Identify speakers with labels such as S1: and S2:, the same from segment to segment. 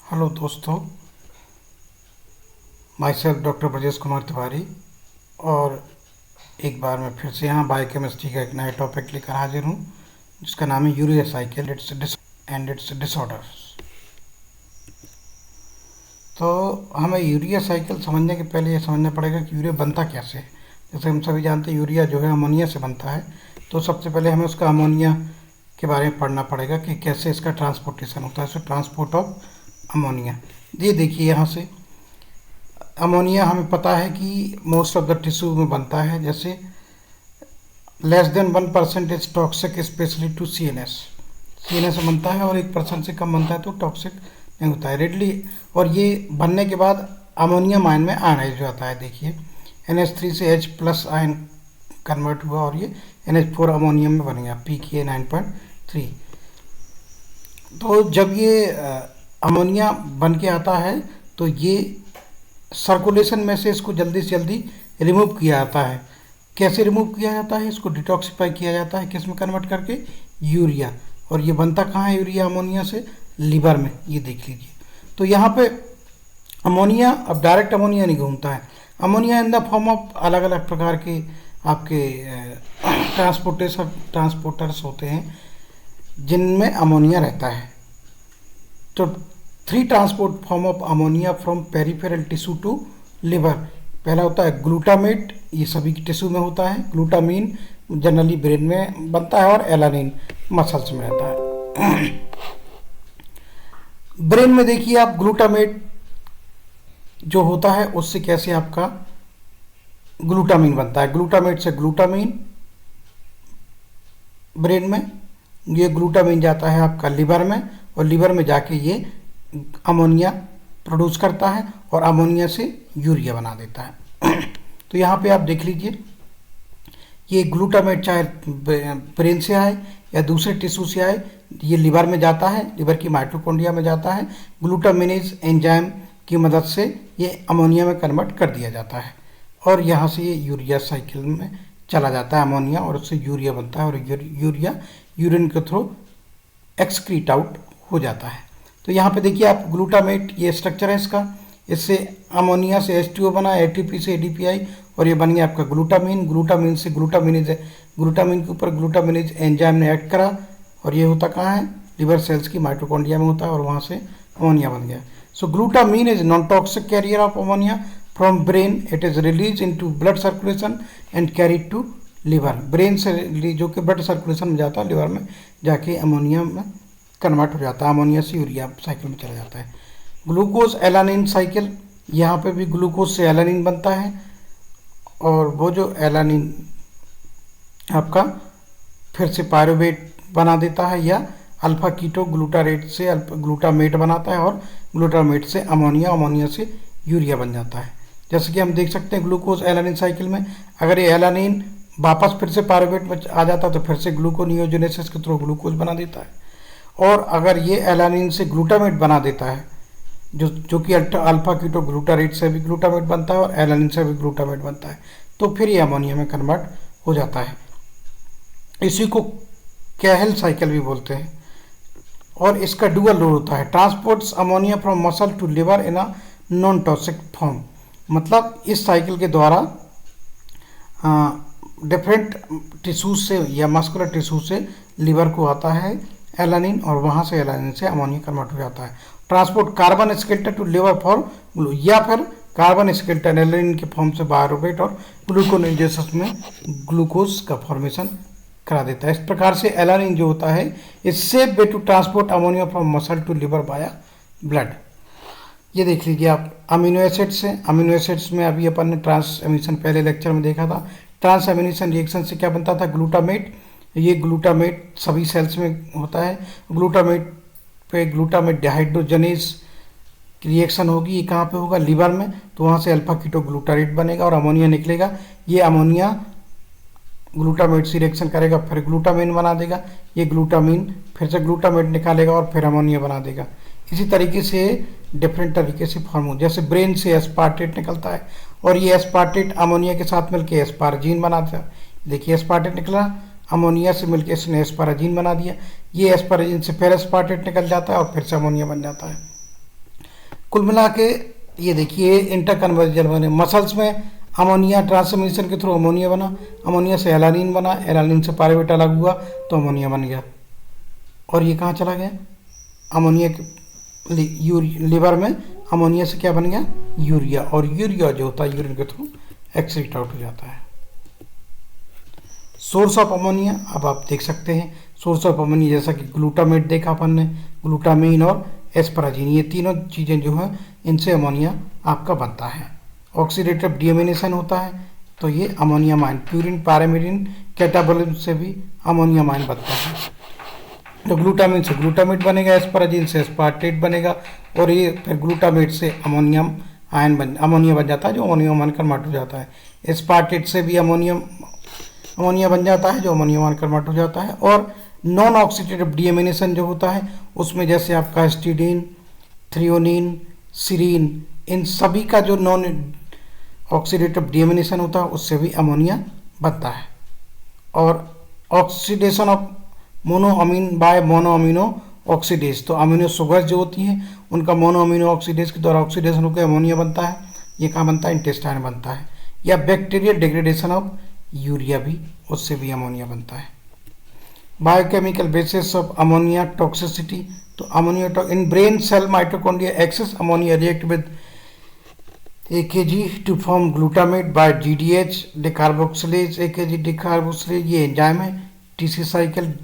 S1: Hello दोस्तों, my self doctor Brajesh Kumar Tiwari. और एक बार मैं फिर से यहाँ बायोकेमिस्ट्री का एक नया टॉपिक लेकर हाजिर हूँ, जिसका नाम है यूरिया साइकिल इट्स डिसऑर्डर्स। तो हमें यूरिया साइकिल समझने के पहले ये समझना पड़ेगा कि यूरिया बनता कैसे है। जैसे हम सभी जानते हैं यूरिया जो है अमोनिया से बनता है। तो सबसे पहले हमें उसका अमोनिया के बारे में पढ़ना पड़ेगा कि कैसे इसका ट्रांसपोर्टेशन होता है। सो ट्रांसपोर्ट ऑफ अमोनिया, ये देखिए यहाँ से अमोनिया हमें पता है कि मोस्ट ऑफ द टिश्यू में बनता है। जैसे less than 1% is toxic specially to C N S में बनता है, और 1% से कम बनता है तो टॉक्सिक नहीं होता है रेडली। और ये बनने के बाद अमोनियम आयन में आयनाइज हो जाता है। देखिए NH3 से H प्लस आयन कन्वर्ट हुआ और ये NH4 अमोनियम में बन गया pKa 9.3। तो जब ये अमोनिया बन के आता है तो ये सर्कुलेशन में से इसको जल्दी से जल्दी रिमूव किया जाता है। कैसे रिमूव किया जाता है? इसको डिटॉक्सिफाई किया जाता है, किस में कन्वर्ट करके? यूरिया। और ये बनता कहाँ है यूरिया अमोनिया से? लिवर में। ये देख लीजिए। तो यहाँ पे अमोनिया अब डायरेक्ट अमोनिया नहीं घूमता है। Ammonia in the form of अलग अलग प्रकार के आपके ट्रांसपोर्टर्स होते हैं जिनमें अमोनिया रहता है। तो 3 transport form of ammonia from peripheral tissue to liver. पहला होता है ग्लूटामेट, ये सभी टिश्यू में होता है। ग्लूटामीन जनरली ब्रेन में बनता है, और एलानिन मसल्स में रहता है। ब्रेन में देखिए आप ग्लूटामेट जो होता है उससे कैसे आपका ग्लूटामीन बनता है। ग्लूटामेट से ग्लूटामीन ब्रेन में, ये ग्लूटामीन जाता है आपका लिवर में, और लिवर में जाके ये अमोनिया प्रोड्यूस करता है और अमोनिया से यूरिया बना देता है। तो यहाँ पे आप देख लीजिए, ये ग्लूटामेट चाहे ब्रेन से आए या दूसरे टिश्यू से आए, ये लिवर में जाता है, लिवर की माइटोकॉन्ड्रिया में जाता है। ग्लूटामिनेज एंजाइम की मदद से ये अमोनिया में कन्वर्ट कर दिया जाता है, और यहाँ से ये यूरिया साइकिल में चला जाता है अमोनिया, और उससे यूरिया बनता है, और यूरिया यूरिन के थ्रू एक्सक्रीट आउट हो जाता है। तो यहाँ पे देखिए आप ग्लूटामेट, ये स्ट्रक्चर है इसका। इससे अमोनिया से H2O बना, ATP से ADPI, और ये बन गया आपका ग्लूटामीन। ग्लूटामीन से ग्लूटामिनेज, ग्लूटामीन के ऊपर ग्लूटामिनेज एंजाइम ने ऐड करा, और ये होता कहाँ है? लिवर सेल्स की माइटोकॉन्ड्रिया में होता है, और वहाँ से अमोनिया बन गया। So glutamine is non toxic carrier of ammonia from brain. It is release into blood circulation and carried to liver. Brain से जो कि ब्लड सर्कुलेशन में जाता है, लिवर में जाके अमोनिया में कन्वर्ट हो जाता है, अमोनिया से यूरिया साइकिल में चला जाता है। ग्लूकोज एलानिन साइकिल, यहाँ पे भी ग्लूकोज से एलानिन बनता है, और वो जो एलानिन आपका फिर से पायरुवेट बना देता है, या अल्फा कीटो ग्लूटारेट से ग्लूटामेट बनाता है, और ग्लूटामेट से अमोनिया, अमोनिया से यूरिया बन जाता है। जैसे कि हम देख सकते हैं ग्लूकोज एलानिन साइकिल में, अगर ये एलानिन वापस फिर से पायरुवेट में आ जाता है तो फिर से ग्लूकोनियोजेनेसिस के थ्रू ग्लूकोज बना देता है। और अगर ये एलानिन से ग्लूटामेट बना देता है, जो कि अल्फा कीटो ग्लूटारेट से भी ग्लूटामेट बनता है, और एलानिन से भी ग्लूटामेट बनता है, तो फिर ये अमोनिया में कन्वर्ट हो जाता है। इसी को कैहल साइकिल भी बोलते हैं, और इसका डुअल रोल होता है, transports ammonia from muscle to liver in a non toxic form. मतलब इस साइकिल के द्वारा डिफरेंट टिश्यूज से या मस्कुलर टिश्यू से लिवर को आता है एलानिन, और वहाँ से एलानिन से अमोनिया कन्वर्ट हो जाता है। Transport carbon skeleton to liver for, या फिर कार्बन स्केलेटन एलानिन के फॉर्म से पायरुवेट और ग्लूकोनेजेसिस में ग्लूकोज का फॉर्मेशन करा देता है। इस प्रकार से एलानिन जो होता है is safe way to transport ammonia from muscle to liver via blood. ये देख लीजिए आप अमीनो एसिड्स से, अमीनो एसिड्स में अभी अपन ने ट्रांस एमिनेशन पहले लेक्चर में देखा था। ट्रांस एमिनेशन रिएक्शन से क्या बनता था? ग्लूटामेट। ये ग्लूटामेट सभी सेल्स में होता है। ग्लूटामेट पे ग्लूटामेट डिहाइड्रोजनेज रिएक्शन होगी, ये कहाँ पे होगा? लिवर में। तो वहाँ से अल्फा कीटो ग्लूटारेट बनेगा और अमोनिया निकलेगा। ये अमोनिया ग्लूटामेट से रिएक्शन करेगा, फिर ग्लूटामीन बना देगा। ये ग्लूटामीन फिर से ग्लूटामेट निकालेगा और फिर अमोनिया बना देगा। इसी तरीके से डिफरेंट तरीके से फॉर्म हो, जैसे ब्रेन से एस्पार्टेट निकलता है, और ये एस्पार्टेट अमोनिया के साथ मिलकर एस्पारजीन बनाता है। देखिए एस्पार्टेट निकला, अमोनिया से मिलकर इसने एस्पाराजीन बना दिया। ये एस्पाराजीन से फिर एस्पार्टेट निकल जाता है और फिर से अमोनिया बन जाता है। कुल मिला के ये देखिए इंटर कन्वर्जन बने मसल्स में, अमोनिया ट्रांसफॉर्मेशन के थ्रू अमोनिया बना, अमोनिया से एलानिन बना, एलानिन से पायरुवेट अलग हुआ तो अमोनिया बन गया। और ये कहाँ चला गया, अमोनिया के लीवर में अमोनिया से क्या बन गया, यूरिया, और यूरिया जो होता है यूरिन के थ्रू एक्सक्रीट आउट हो जाता है। सोर्स ऑफ अमोनिया अब आप देख सकते हैं, सोर्स ऑफ अमोनिया जैसा कि ग्लूटामेट देखा अपन ने, ग्लूटामीन और एस्पराजीन, ये तीनों चीज़ें जो हैं इनसे अमोनिया आपका बनता है। ऑक्सीडेटिव डीएमिनेशन होता है तो ये ammonia mine, purine pyrimidine catabolism से भी अमोनिया माइन बनता है। तो ग्लूटामिन से ग्लूटामेट बनेगा, एस्पराजीन से एस्पार्टेट बनेगा, और ये फिर ग्लूटामेट से अमोनिया बन जाता है जो अमोनियम मान कन्वर्ट हो जाता है। एस्पार्टेट से भी अमोनिया बन जाता है जो अमोनियम मान कन्वर्ट हो जाता है। और नॉन ऑक्सीडेटिव डीएमिनेशन जो होता है उसमें जैसे आपका हिस्टिडीन, थ्रियोनिन, सीरीन, इन सभी का जो नॉन ऑक्सीडेटिव डीएमिनेशन होता है उससे भी अमोनिया बनता है। और oxidation of monoamine by monoamino oxidase, तो अमीनो शुगर्स जो होती हैं उनका मोनोअमीनो ऑक्सीडेज के द्वारा ऑक्सीडेशन होकर अमोनिया बनता है। ये कहाँ बनता है, इंटेस्टाइन बनता है। या बैक्टीरियल डिग्रेडेशन ऑफ यूरिया भी, उससे भी अमोनिया बनता है। Biochemical basis of ammonia toxicity, तो ammonia in brain cell mitochondria excess ammonia react with AKG to form glutamate by GDH decarboxylase, AKG decarboxylase ये एंजाइम है। TC cycle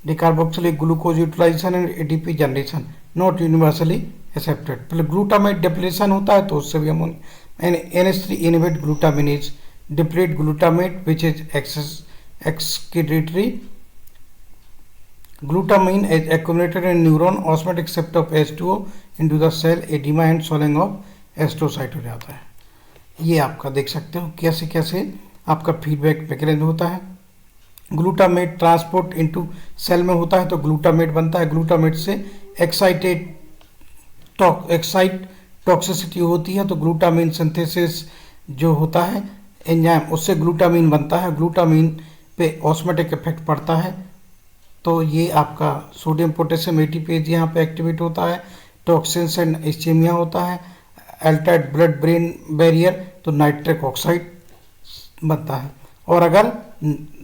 S1: decarboxylase glucose utilization and ADP generation not universally accepted. पहले glutamate depletion होता है तो उससे भी ammonia, NH3 inhibit glutaminase deplete glutamate which is excretory glutamine is accumulated in neuron osmotic accept of H2O into the cell, edema and swelling of astrocyte हो जाता है। ये आपका देख सकते हो कैसे कैसे आपका फीडबैक मैकेनिज्म होता है। ग्लूटामेट ट्रांसपोर्ट इनटू सेल में होता है तो ग्लूटामेट बनता है, ग्लूटामेट से एक्साइट टॉक्सिसिटी होती है तो ग्लूटामिन सिंथेसिस जो होता है एंजाइम उससे ग्लूटामिन बनता है, ग्लूटामिन पे ऑस्मोटिक इफेक्ट पड़ता है तो ये आपका सोडियम पोटेशियम एटीपेज यहाँ पे एक्टिवेट होता है, टॉक्सिन्स एंड इस्चेमिया होता है, अल्टर्ड ब्लड ब्रेन बैरियर तो नाइट्रिक ऑक्साइड बनता है। और अगर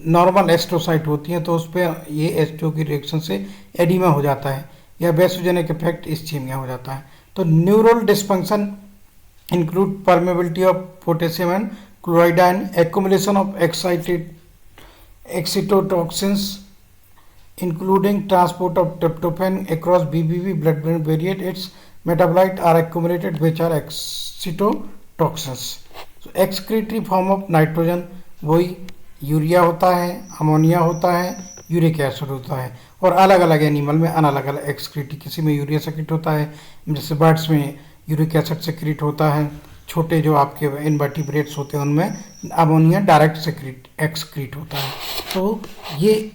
S1: नॉर्मल एस्ट्रोसाइट होती है तो उस पर ये H2O की रिएक्शन से एडिमा हो जाता है या वेसोजेनिक इफेक्ट इस्चेमिया हो जाता है। तो neural dysfunction include permeability of potassium and chloride and accumulation of excitotoxins including transport of tryptophan across BBB blood-brain barrier. Its metabolites are accumulated which are excitotoxins. So excretory form of nitrogen वही urea होता है, ammonia होता है, uric acid होता है। और अलग अलग एनिमल में अलग अलग एक्सक्रीटी, किसी में यूरिया सेक्रेट होता है, जैसे बर्ड्स में यूरिक एसिड सेक्रेट होता है, छोटे जो आपके इनवर्टिब्रेट्स होते हैं उनमें अमोनिया डायरेक्ट एक्सक्रीट होता है। तो ये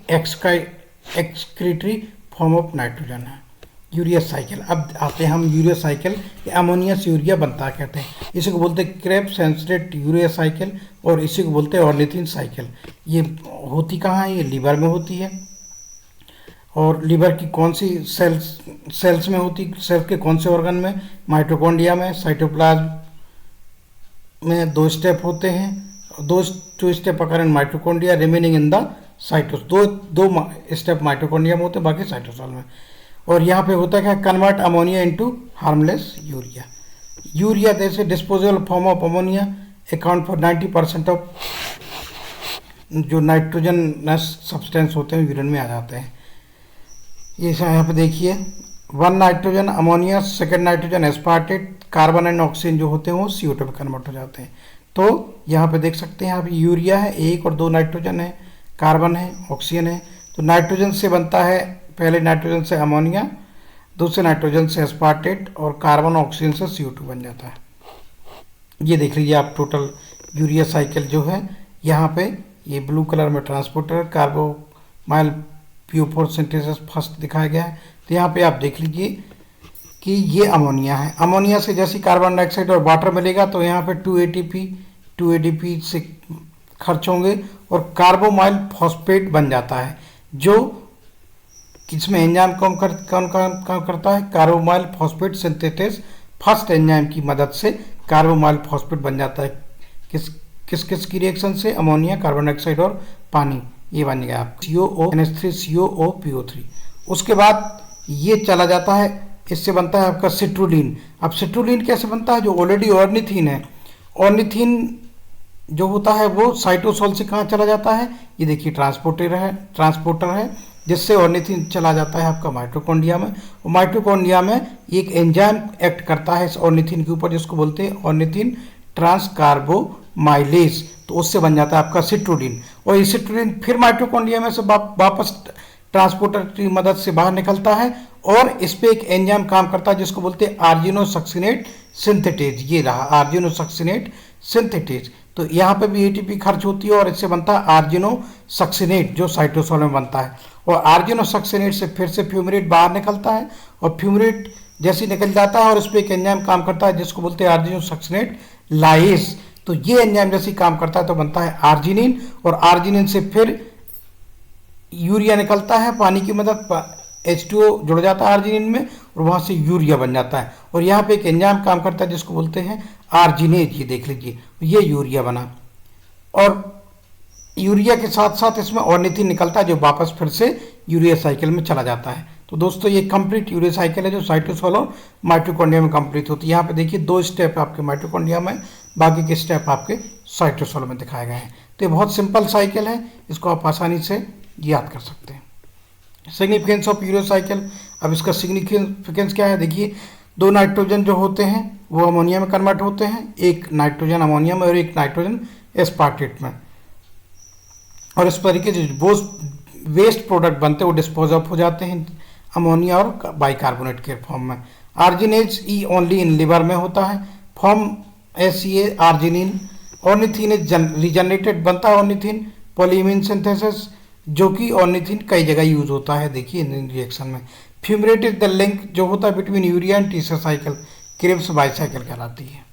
S1: एक्सक्रीटरी फॉर्म ऑफ नाइट्रोजन है। यूरिया साइकिल, अब आते हैं हम यूरिया साइकिल, अमोनिया से यूरिया बनता कहते हैं। इसी को बोलते हैं क्रेब्स सेंसरेट यूरिया साइकिल और इसी को बोलते हैं ऑर्निथिन साइकिल। ये होती कहाँ है, ये लीवर में होती है। और लीवर की कौन सी सेल्स में होती, सेल के कौन से ऑर्गन में, माइटोकॉन्ड्रिया में, साइटोप्लाज्म में 2 स्टेप होते हैं, 2 step occur in mitochondria remaining in the cytosol, दो स्टेप माइटोकॉन्ड्रिया में होते हैं, बाकी साइटोसोल में। और यहाँ पे होता है क्या, convert ammonia into harmless urea. Urea जैसे disposable form of ammonia account for 90% of जो नाइट्रोजनस सब्सटेंस होते हैं यूरिन में आ जाते हैं। ये यहाँ पे देखिए 1 nitrogen ammonia, second nitrogen aspartate, carbon and oxygen जो होते हैं वो CO2 में कन्वर्ट हो जाते हैं। तो यहाँ पे देख सकते हैं, यहाँ पे यूरिया है, 1 और 2 नाइट्रोजन है, कार्बन है, ऑक्सीजन है। तो नाइट्रोजन से बनता है, पहले नाइट्रोजन से अमोनिया, दूसरे नाइट्रोजन से एस्पार्टेट और कार्बन ऑक्सीजन से CO2 बन जाता है। ये देख लीजिए आप टोटल यूरिया साइकिल जो है, यहाँ पे ये ब्लू कलर में transporter carbamoyl PO4 synthesis first दिखाया गया है। तो यहाँ पे आप देख लीजिए कि ये अमोनिया है। अमोनिया से जैसे कार्बन डाइऑक्साइड और वाटर मिलेगा तो यहाँ पे 2 ADP से खर्च होंगे और कार्बोमाइल फॉस्फेट बन जाता है, जो किसमें एंजाइम कौन काम करता है, carbamoyl phosphate synthesis first enzyme की मदद से कार्बोमाइल फॉस्फेट बन जाता है। किस की रिएक्शन से? अमोनिया, कार्बन डाइऑक्साइड और पानी, ये बन गया आपका COO-NH3COO-PO3। उसके बाद ये चला जाता है, इससे बनता है आपका सिट्रुलिन। अब सिट्रुलिन कैसे बनता है? जो ऑलरेडी ऑर्निथीन है, ऑर्निथीन जो होता है वो साइटोसोल से कहाँ चला जाता है? ये देखिए ट्रांसपोर्टर है जिससे ऑर्निथीन चला जाता है आपका माइटोकॉन्ड्रिया में, और माइटोकॉन्ड्रिया में एक एंजाइम एक्ट करता है इस ऑर्निथीन के ऊपर जिसको बोलते हैं ऑर्निथीन ट्रांसकार्बोमाइलेज। तो उससे बन जाता है आपका सिट्रुलिन, और ये सिट्रुलिन फिर माइटोकॉन्ड्रिया में से वापस ट्रांसपोर्टर की मदद से बाहर निकलता है, और इस पे एक एंजाइम काम करता है जिसको बोलते हैं आर्जिनोसक्सिनेट सिंथेटेज। ये रहा आर्जिनोसक्सिनेट सिंथेटेज। तो यहाँ पे भी एटीपी खर्च होती है और इससे बनता है आर्जिनोसक्सिनेट जो साइटोसोल में बनता है, और आर्जिनोसक्सिनेट से फिर से फ्यूमरेट बाहर निकलता है, और फ्यूमरेट जैसे निकल जाता है और इस पर एक एंजाइम काम करता है जिसको बोलते हैं आर्जिनोसक्सिनेट लाइस। तो ये एंजाइम जैसे काम करता है तो बनता है आर्जिनिन, और आर्जिनिन से फिर यूरिया निकलता है पानी की मदद, H2O जुड़ जाता है आर्जिनिन में और वहाँ से यूरिया बन जाता है, और यहाँ पे एक एंजाइम काम करता है जिसको बोलते हैं आर्जिनेज। ये देख लीजिए, ये यूरिया बना, और यूरिया के साथ साथ इसमें ऑर्निथीन निकलता है जो वापस फिर से यूरिया साइकिल में चला जाता है। तो दोस्तों ये कंप्लीट यूरिया साइकिल है जो साइटोसोल और माइटोकॉन्ड्रिया में कंप्लीट होती है। यहाँ पे देखिए 2 स्टेप आपके माइटोकॉन्ड्रिया में, बाकी के स्टेप आपके साइटोसोल में दिखाए गए हैं। तो ये बहुत सिंपल साइकिल है, इसको आप आसानी से याद कर सकते हैं। सिग्निफिकेंस ऑफ यूरिया साइकिल, अब इसका सिग्निफिकेंस क्या है? देखिए 2 नाइट्रोजन जो होते हैं वो अमोनिया में कन्वर्ट होते हैं, एक नाइट्रोजन अमोनिया में और एक नाइट्रोजन एस्पार्टेट में, और इस तरीके से वो वेस्ट प्रोडक्ट बनते हैं वो डिस्पोज ऑफ हो जाते हैं अमोनिया और बाइकार्बोनेट के फॉर्म में। Arginase E only in liver में होता है, form SCA arginine. Ornithine is regenerated बनता है ऑर्निथीन पॉलीमीन सिंथेसिस, जो कि ऑर्निथीन कई जगह यूज होता है देखिए इन रिएक्शन में। फ्यूमरेट इज द लिंक जो होता है between urea and TC cycle, Krebs bicycle कहलाती है।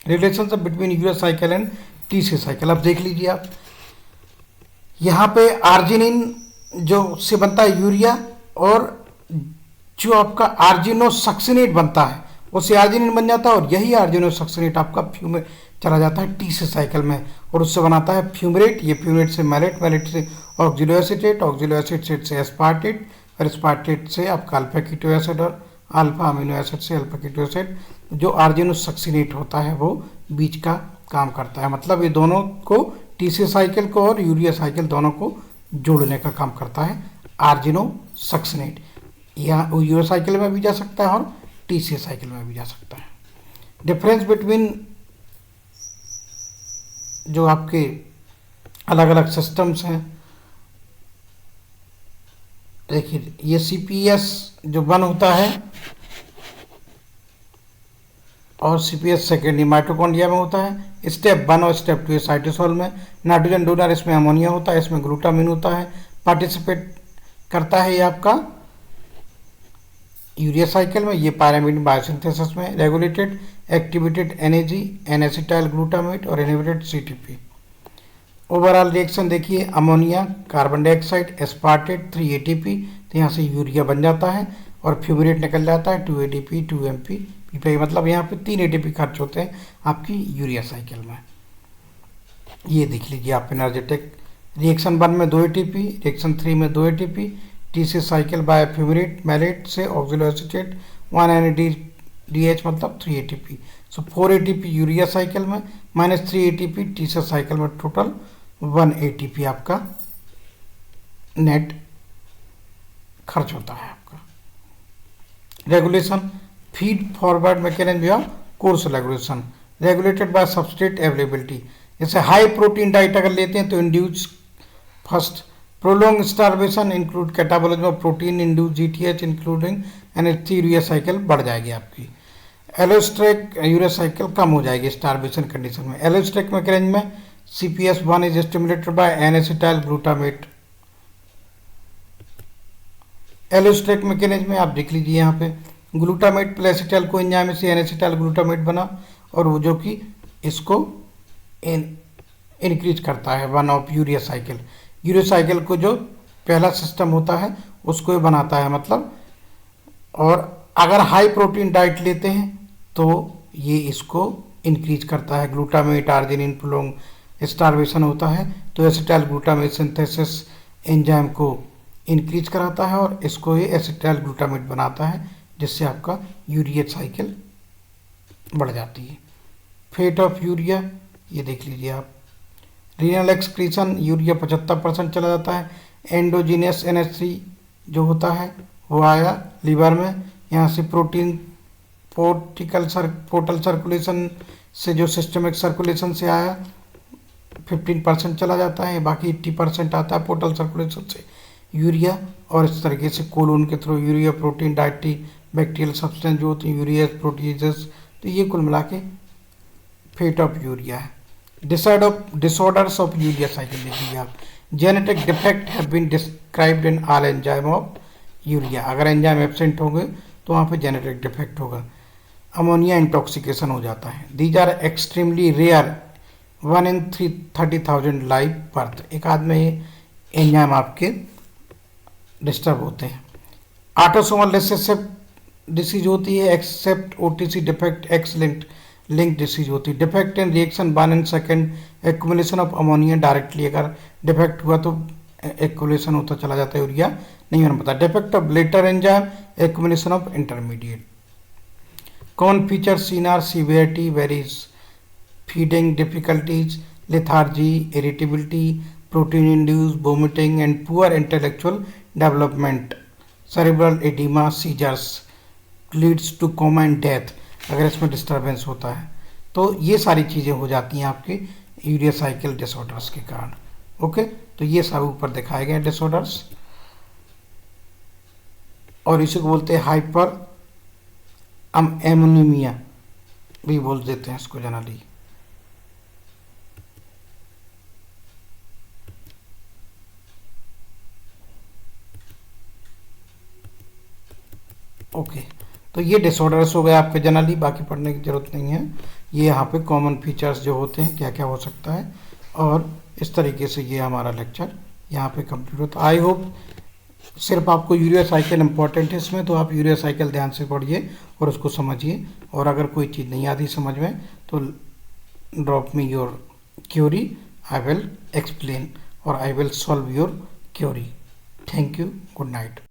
S1: Relationship between urea cycle and TC cycle, अब देख लीजिए आप यहाँ पे आर्जिनिन जो से बनता है यूरिया, और जो आपका आर्जिनोसक्सिनेट बनता है उससे आर्जिनिन बन जाता है, और यही आर्जिनोसक्सिनेट आपका फ्यूमेट चला जाता है टीसी साइकिल में और उससे बनाता है फ्यूमरेट। ये फ्यूमरेट से मैलेट, मैलेट से ऑक्सिलो एसीटेट, ऑक्सिलो एसीटेट से एस्पार्टेट, और एस्पार्टेट से आपका अल्फा कीटो एसिड, और अल्फा अमीनो एसिड से अल्फा कीटो एसिड। जो आर्जिनोसक्सिनेट होता है वो बीच का काम करता है, मतलब ये दोनों को टीसी साइकिल को और यूरिया साइकिल दोनों को जोड़ने का काम करता है आर्जिनोसक्सिनेट। यहाँ यूरिया साइकिल में भी जा सकता है और टीसी साइकिल में भी जा सकता है। डिफरेंस बिटवीन जो आपके अलग अलग सिस्टम्स हैं, देखिए ये CPS जो 1 होता है और CPS सेकेंडरी माइटोकॉन्ड्रिया में होता है। स्टेप 1 और स्टेप 2 साइटोसोल में। नाइट्रोजन डोनर इसमें अमोनिया होता है, इसमें ग्लूटामिन होता है। पार्टिसिपेट करता है ये आपका यूरिया साइकिल में, ये पायरामिड बायोसिंथेसिस में। Regulated activated NAG, N-acetyl glutamate और इनहिबिटेड CTP। ओवरऑल रिएक्शन देखिए, ammonia, carbon dioxide, aspartate, 3 ATP, तो यहाँ से यूरिया बन जाता है और फ्यूमरेट निकल जाता है 2 ATP 2 MP P5, मतलब यहाँ पे 3 ATP खर्च होते हैं आपकी यूरिया साइकिल में। ये देख लीजिए आप एनर्जेटिक रिएक्शन 1 में 2 ATP, रिएक्शन 3 में 2 ATP, TC cycle by fumarate malate से ऑक्सिलो एसीटेट 1 NADH मतलब 3 ATP। So 4 ATP urea cycle में -3 ATP टीसी साइकिल में, टोटल 1 ATP आपका नेट खर्च होता है आपका। रेगुलेशन फीड फॉरवर्ड मैकेनिज्म या coarse regulation, regulated by substrate availability. जैसे हाई प्रोटीन डाइट अगर लेते हैं तो induce first prolong starvation include catabolism of protein induce GTH including NH3 urea cycle बढ़ जाएगी आपकी। एलोस्ट्रेक यूरिया साइकिल कम हो जाएगी स्टार्वेशन कंडीशन में। एलोस्ट्रेक मैकेनिज्म में CPS1 is stimulated by N-acetyl glutamate. Allosteric mechanism में आप देख लीजिए यहाँ पे glutamate plus acetyl coenzyme से N-acetyl ग्लूटामेट बना, और वो जो कि इसको इंक्रीज करता है 1 of urea cycle. Urea cycle को जो पहला सिस्टम होता है उसको ये बनाता है मतलब। और अगर हाई प्रोटीन डाइट लेते हैं तो ये इसको इंक्रीज करता है। ग्लूटामेट आर्जिनिन प्रोलॉन्ग स्टार्वेशन होता है तो एसिटाइल ग्लूटामेट सिंथेसिस एंजाइम को इंक्रीज कराता है और इसको ये एसिटाइल ग्लूटामेट बनाता है, जिससे आपका यूरिया साइकिल बढ़ जाती है। फेट ऑफ यूरिया ये देख लीजिए आप। रीनल एक्सक्रीशन यूरिया 75% चला जाता है। एंडोजीनियस NH3 जो होता है वो आया लीवर में, यहाँ से प्रोटीन पोर्टल सर्कुलेशन से जो सिस्टमिक सर्कुलेशन से आया 15% चला जाता है, बाकी 80% आता है पोर्टल सर्कुलेशन से यूरिया। और इस तरीके से कोलोन के through urea protein dietary bacterial substance जो होती है यूरिया प्रोटीजेस, तो ये कुल मिला के फेट ऑफ यूरिया है। डिसऑर्डर्स ऑफ यूरिया साइकिल देखिए आप। Genetic defect have been described in all enzyme of urea. अगर एंजाइम एब्सेंट होंगे तो वहाँ पे जेनेटिक डिफेक्ट होगा। अमोनिया इंटॉक्सिकेशन हो जाता है। These are extremely rare, 1 in 30,000 live birth. एक आदमी एंजाइम आपके डिस्टर्ब होते हैं। ऑटोसोमल रिसेसिव डिसीज होती है, except OTC defect X link disease होती है। Defect in reaction 1 and 2 accumulation of ammonia directly. अगर डिफेक्ट हुआ तो एक्यूमुलेशन होता चला जाता है, यूरिया नहीं होना पता। Defect of later enzyme accumulation of intermediate. Common features seen are severity varies, feeding difficulties, lethargy, irritability, protein induce vomiting and poor intellectual development, cerebral oedema, seizures, leads to coma and death. अगर इसमें disturbance होता है तो ये सारी चीज़ें हो जाती हैं आपके यूरिया साइकिल डिसऑर्डर्स के कारण। ओके, तो ये सब ऊपर दिखाए गए डिसऑर्डर्स और इसी को बोलते हैं हाइपर एमोनीमिया भी बोल देते हैं इसको जनरली। ओके, तो ये डिसऑर्डर्स हो गए आपके जनरली, बाकी पढ़ने की ज़रूरत नहीं है। ये यहाँ पे कॉमन फीचर्स जो होते हैं क्या क्या हो सकता है, और इस तरीके से ये हमारा लेक्चर यहाँ पे कंप्लीट होता है। आई होप सिर्फ आपको यूरिया साइकिल इंपॉर्टेंट है इसमें, तो आप यूरिया साइकिल ध्यान से पढ़िए और उसको समझिए। और अगर कोई चीज़ नहीं आती समझ में तो drop me your query, I will explain और I will solve your query. Thank you, good night.